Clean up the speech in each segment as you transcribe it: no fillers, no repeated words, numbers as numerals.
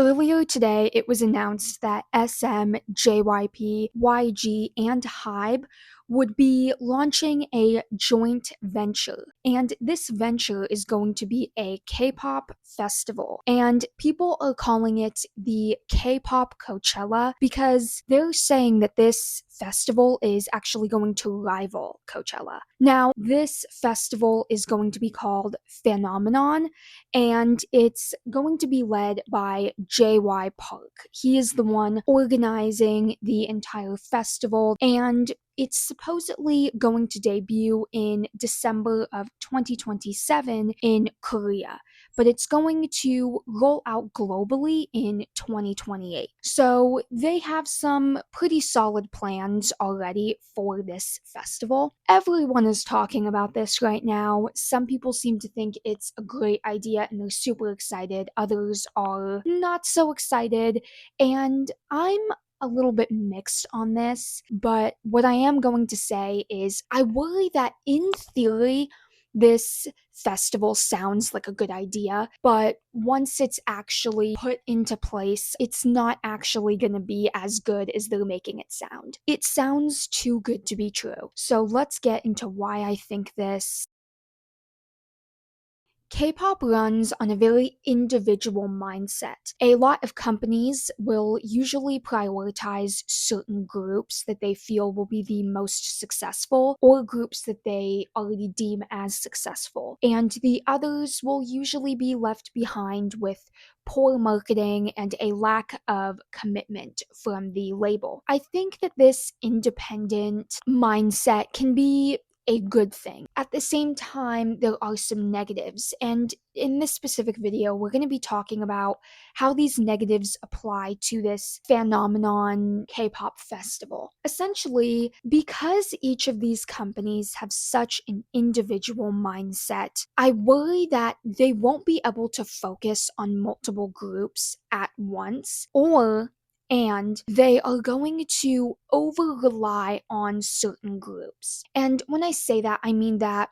Earlier today, it was announced that SM, JYP, YG, and HYBE would be launching a joint venture. And this venture is going to be a K-pop festival. And people are calling it the K-pop Coachella because they're saying that this festival is actually going to rival Coachella. Now, this festival is going to be called Fanonmenon, and it's going to be led by JY Park. He is the one organizing the entire festival, and it's supposedly going to debut in December of 2027 in Korea, but it's going to roll out globally in 2028. So they have some pretty solid plans already for this festival. Everyone is talking about this right now. Some people seem to think it's a great idea and they're super excited. Others are not so excited, and I'm a little bit mixed on this, but what I am going to say is I worry that in theory, this festival sounds like a good idea, but once it's actually put into place, it's not actually going to be as good as they're making it sound. It sounds too good to be true. So let's get into why I think this. K-pop runs on a very individual mindset. A lot of companies will usually prioritize certain groups that they feel will be the most successful, or groups that they already deem as successful. And the others will usually be left behind with poor marketing and a lack of commitment from the label. I think that this independent mindset can be a good thing. At the same time, there are some negatives, and in this specific video, we're going to be talking about how these negatives apply to this Fanonmenon K-pop festival. Essentially, because each of these companies have such an individual mindset, I worry that they won't be able to focus on multiple groups at once, and they are going to over rely on certain groups. And when I say that, I mean that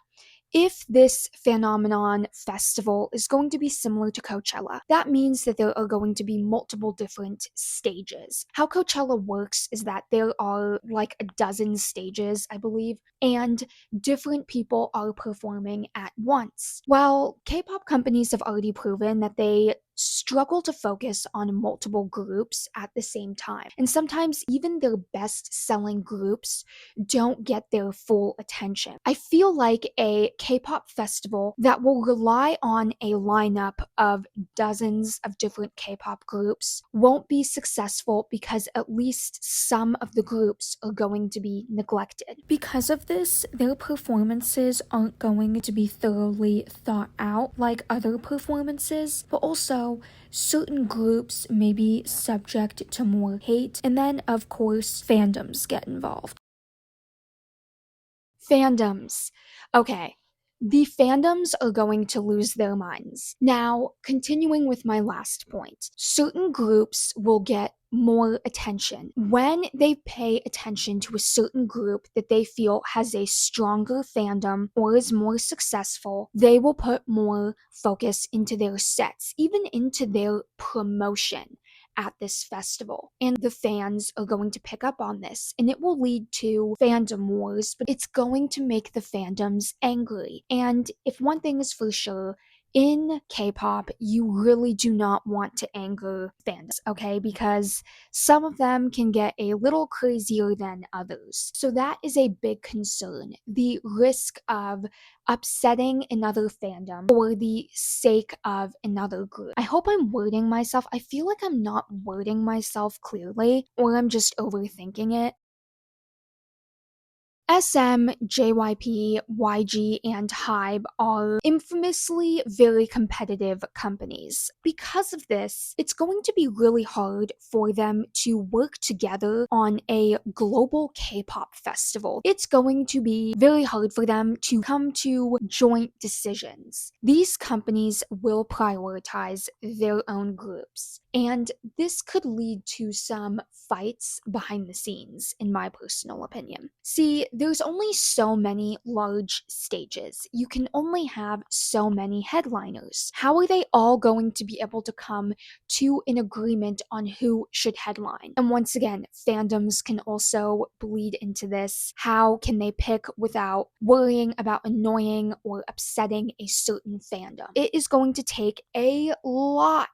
if this Fanonmenon festival is going to be similar to Coachella, that means that there are going to be multiple different stages. How Coachella works is that there are like a dozen stages, I believe, and different people are performing at once. While K-pop companies have already proven that they struggle to focus on multiple groups at the same time, and sometimes even their best-selling groups don't get their full attention. I feel like a K-pop festival that will rely on a lineup of dozens of different K-pop groups won't be successful because at least some of the groups are going to be neglected. Because of this, their performances aren't going to be thoroughly thought out like other performances, but also certain groups may be subject to more hate, and then of course fandoms get involved. Fandoms. Okay, the fandoms are going to lose their minds. Now, continuing with my last point, certain groups will get more attention. When they pay attention to a certain group that they feel has a stronger fandom or is more successful, they will put more focus into their sets, even into their promotion at this festival. And the fans are going to pick up on this, and it will lead to fandom wars, but it's going to make the fandoms angry. And if one thing is for sure, in K-pop, you really do not want to anger fans, okay? Because some of them can get a little crazier than others. So that is a big concern. The risk of upsetting another fandom for the sake of another group. I hope I'm wording myself. I feel like I'm not wording myself clearly, or I'm just overthinking it. SM, JYP, YG, and HYBE are infamously very competitive companies. Because of this, it's going to be really hard for them to work together on a global K-pop festival. It's going to be very hard for them to come to joint decisions. These companies will prioritize their own groups, and this could lead to some fights behind the scenes, in my personal opinion. See, there's only so many large stages. You can only have so many headliners. How are they all going to be able to come to an agreement on who should headline? And once again, fandoms can also bleed into this. How can they pick without worrying about annoying or upsetting a certain fandom? It is going to take a lot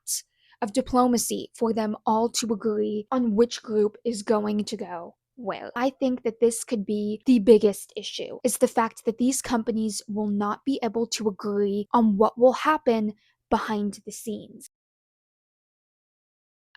of diplomacy for them all to agree on which group is going to go where. I think that this could be the biggest issue, is the fact that these companies will not be able to agree on what will happen behind the scenes.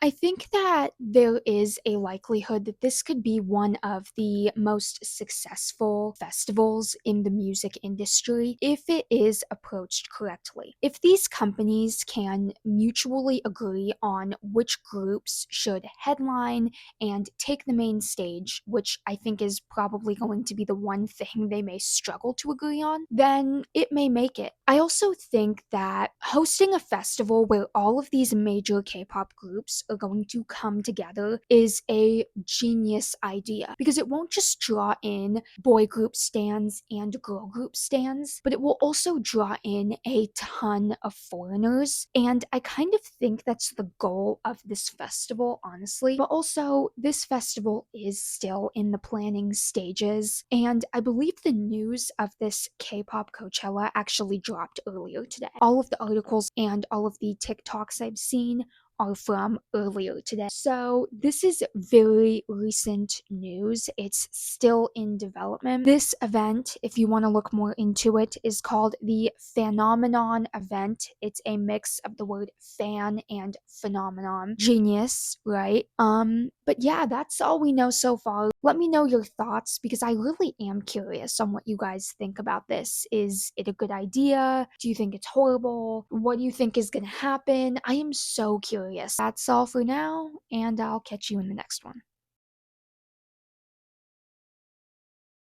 I think that there is a likelihood that this could be one of the most successful festivals in the music industry if it is approached correctly. If these companies can mutually agree on which groups should headline and take the main stage, which I think is probably going to be the one thing they may struggle to agree on, then it may make it. I also think that hosting a festival where all of these major K-pop groups are going to come together is a genius idea, because it won't just draw in boy group stans and girl group stans, but it will also draw in a ton of foreigners. And I kind of think that's the goal of this festival, honestly. But also, this festival is still in the planning stages, and I believe the news of this K-pop Coachella actually dropped earlier today. All of the articles and all of the TikToks I've seen are from earlier today. So this is very recent news. It's still in development. This event, if you want to look more into it, is called the Fanonmenon event. It's a mix of the word fan and phenomenon. Genius, right? But yeah, that's all we know so far. Let me know your thoughts, because I really am curious on what you guys think about this. Is it a good idea? Do you think it's horrible? What do you think is gonna happen? I am so curious. That's all for now, and I'll catch you in the next one.